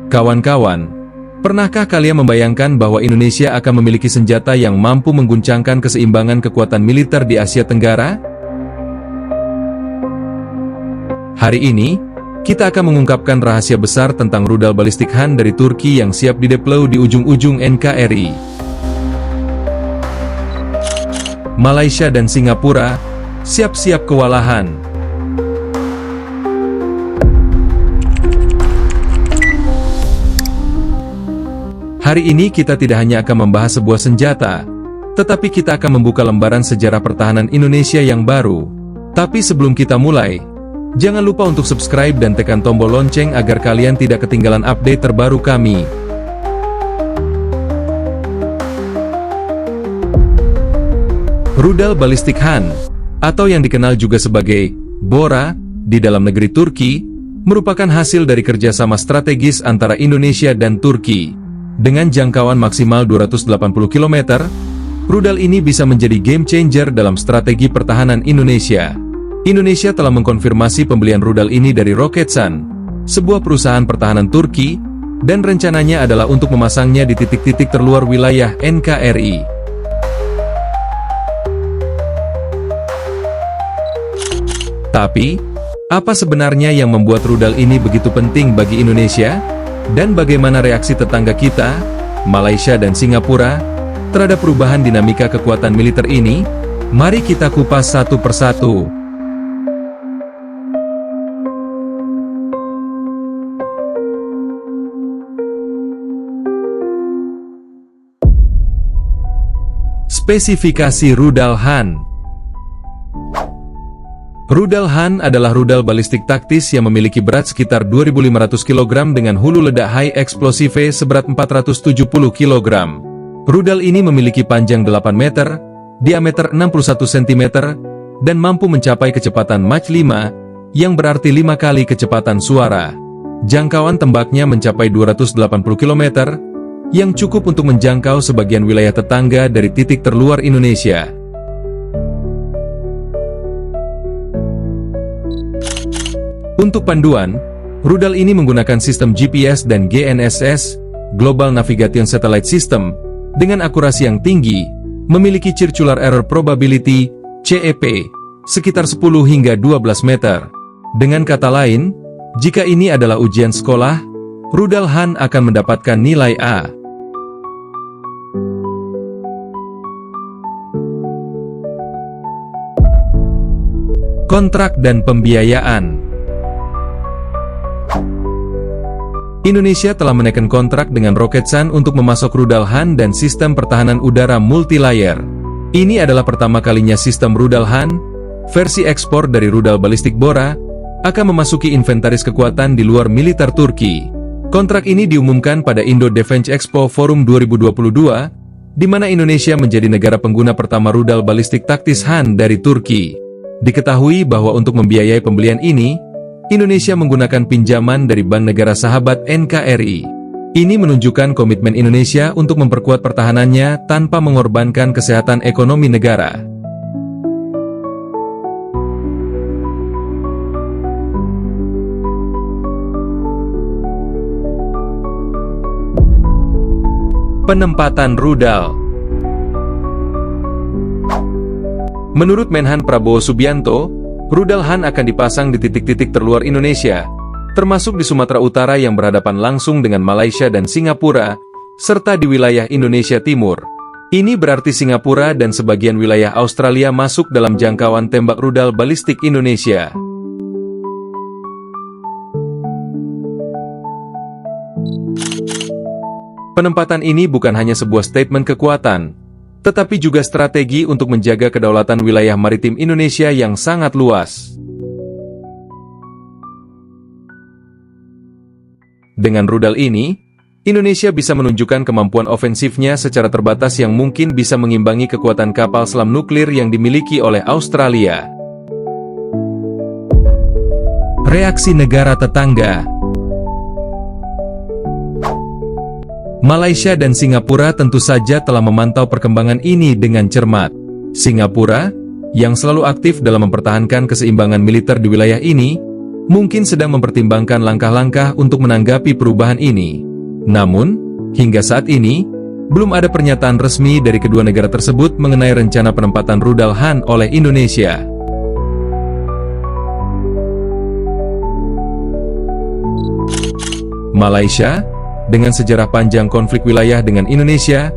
Kawan-kawan, pernahkah kalian membayangkan bahwa Indonesia akan memiliki senjata yang mampu mengguncangkan keseimbangan kekuatan militer di Asia Tenggara? Hari ini, kita akan mengungkapkan rahasia besar tentang rudal balistik Han dari Turki yang siap dideploy di ujung-ujung NKRI. Malaysia dan Singapura, siap-siap kewalahan. Hari ini kita tidak hanya akan membahas sebuah senjata, tetapi kita akan membuka lembaran sejarah pertahanan Indonesia yang baru. Tapi sebelum kita mulai, jangan lupa untuk subscribe dan tekan tombol lonceng agar kalian tidak ketinggalan update terbaru kami. Rudal balistik Han, atau yang dikenal juga sebagai Bora, di dalam negeri Turki, merupakan hasil dari kerjasama strategis antara Indonesia dan Turki. Dengan jangkauan maksimal 280 km, rudal ini bisa menjadi game changer dalam strategi pertahanan Indonesia. Indonesia telah mengkonfirmasi pembelian rudal ini dari Roketsan, sebuah perusahaan pertahanan Turki, dan rencananya adalah untuk memasangnya di titik-titik terluar wilayah NKRI. Tapi, apa sebenarnya yang membuat rudal ini begitu penting bagi Indonesia? Dan bagaimana reaksi tetangga kita, Malaysia dan Singapura, terhadap perubahan dinamika kekuatan militer ini? Mari kita kupas satu persatu. Spesifikasi rudal Han. Rudal Han adalah rudal balistik taktis yang memiliki berat sekitar 2.500 kg dengan hulu ledak high explosive seberat 470 kg. Rudal ini memiliki panjang 8 meter, diameter 61 cm, dan mampu mencapai kecepatan Mach 5, yang berarti 5 kali kecepatan suara. Jangkauan tembaknya mencapai 280 km, yang cukup untuk menjangkau sebagian wilayah tetangga dari titik terluar Indonesia. Untuk panduan, rudal ini menggunakan sistem GPS dan GNSS, Global Navigation Satellite System, dengan akurasi yang tinggi, memiliki circular error probability, CEP, sekitar 10 hingga 12 meter. Dengan kata lain, jika ini adalah ujian sekolah, rudal Han akan mendapatkan nilai A. Kontrak dan pembiayaan. Indonesia telah menaikkan kontrak dengan Roketsan untuk memasok rudal Han dan sistem pertahanan udara multi-layer. Ini adalah pertama kalinya sistem rudal Han, versi ekspor dari rudal balistik Bora, akan memasuki inventaris kekuatan di luar militer Turki. Kontrak ini diumumkan pada Indo Defense Expo Forum 2022, di mana Indonesia menjadi negara pengguna pertama rudal balistik taktis Han dari Turki. Diketahui bahwa untuk membiayai pembelian ini, Indonesia menggunakan pinjaman dari Bank Negara Sahabat NKRI. Ini menunjukkan komitmen Indonesia untuk memperkuat pertahanannya tanpa mengorbankan kesehatan ekonomi negara. Penempatan rudal. Menurut Menhan Prabowo Subianto, rudal Han akan dipasang di titik-titik terluar Indonesia, termasuk di Sumatera Utara yang berhadapan langsung dengan Malaysia dan Singapura, serta di wilayah Indonesia Timur. Ini berarti Singapura dan sebagian wilayah Australia masuk dalam jangkauan tembak rudal balistik Indonesia. Penempatan ini bukan hanya sebuah statement kekuatan, tetapi juga strategi untuk menjaga kedaulatan wilayah maritim Indonesia yang sangat luas. Dengan rudal ini, Indonesia bisa menunjukkan kemampuan ofensifnya secara terbatas yang mungkin bisa mengimbangi kekuatan kapal selam nuklir yang dimiliki oleh Australia. Reaksi negara tetangga. Malaysia dan Singapura tentu saja telah memantau perkembangan ini dengan cermat. Singapura, yang selalu aktif dalam mempertahankan keseimbangan militer di wilayah ini, mungkin sedang mempertimbangkan langkah-langkah untuk menanggapi perubahan ini. Namun, hingga saat ini, belum ada pernyataan resmi dari kedua negara tersebut mengenai rencana penempatan rudal Han oleh Indonesia. Malaysia, dengan sejarah panjang konflik wilayah dengan Indonesia,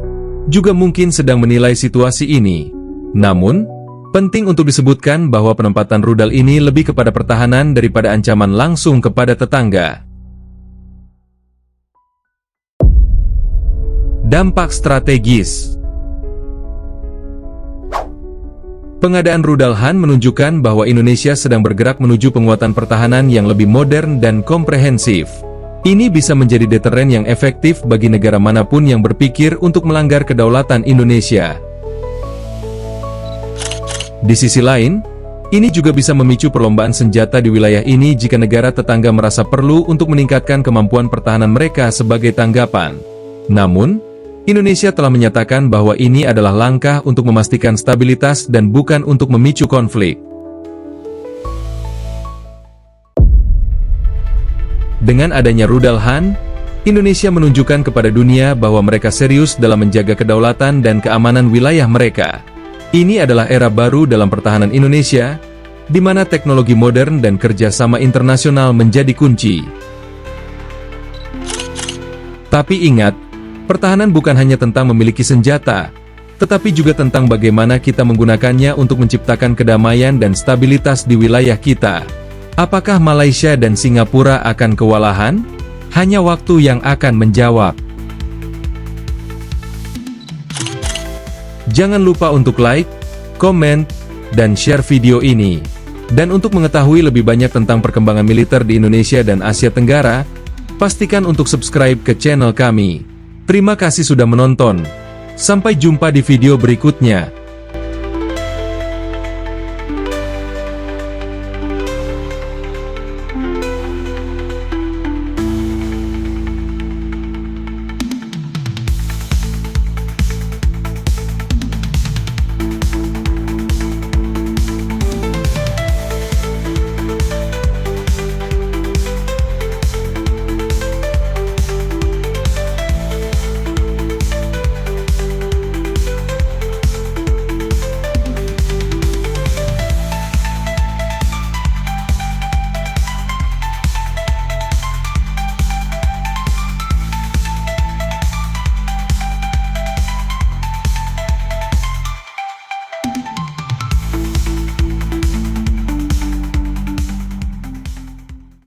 juga mungkin sedang menilai situasi ini. Namun, penting untuk disebutkan bahwa penempatan rudal ini lebih kepada pertahanan daripada ancaman langsung kepada tetangga. Dampak strategis. Pengadaan rudal Han menunjukkan bahwa Indonesia sedang bergerak menuju penguatan pertahanan yang lebih modern dan komprehensif. Ini bisa menjadi deteren yang efektif bagi negara manapun yang berpikir untuk melanggar kedaulatan Indonesia. Di sisi lain, ini juga bisa memicu perlombaan senjata di wilayah ini jika negara tetangga merasa perlu untuk meningkatkan kemampuan pertahanan mereka sebagai tanggapan. Namun, Indonesia telah menyatakan bahwa ini adalah langkah untuk memastikan stabilitas dan bukan untuk memicu konflik. Dengan adanya rudal Han, Indonesia menunjukkan kepada dunia bahwa mereka serius dalam menjaga kedaulatan dan keamanan wilayah mereka. Ini adalah era baru dalam pertahanan Indonesia, di mana teknologi modern dan kerjasama internasional menjadi kunci. Tapi ingat, pertahanan bukan hanya tentang memiliki senjata, tetapi juga tentang bagaimana kita menggunakannya untuk menciptakan kedamaian dan stabilitas di wilayah kita. Apakah Malaysia dan Singapura akan kewalahan? Hanya waktu yang akan menjawab. Jangan lupa untuk like, komen, dan share video ini. Dan untuk mengetahui lebih banyak tentang perkembangan militer di Indonesia dan Asia Tenggara, pastikan untuk subscribe ke channel kami. Terima kasih sudah menonton. Sampai jumpa di video berikutnya.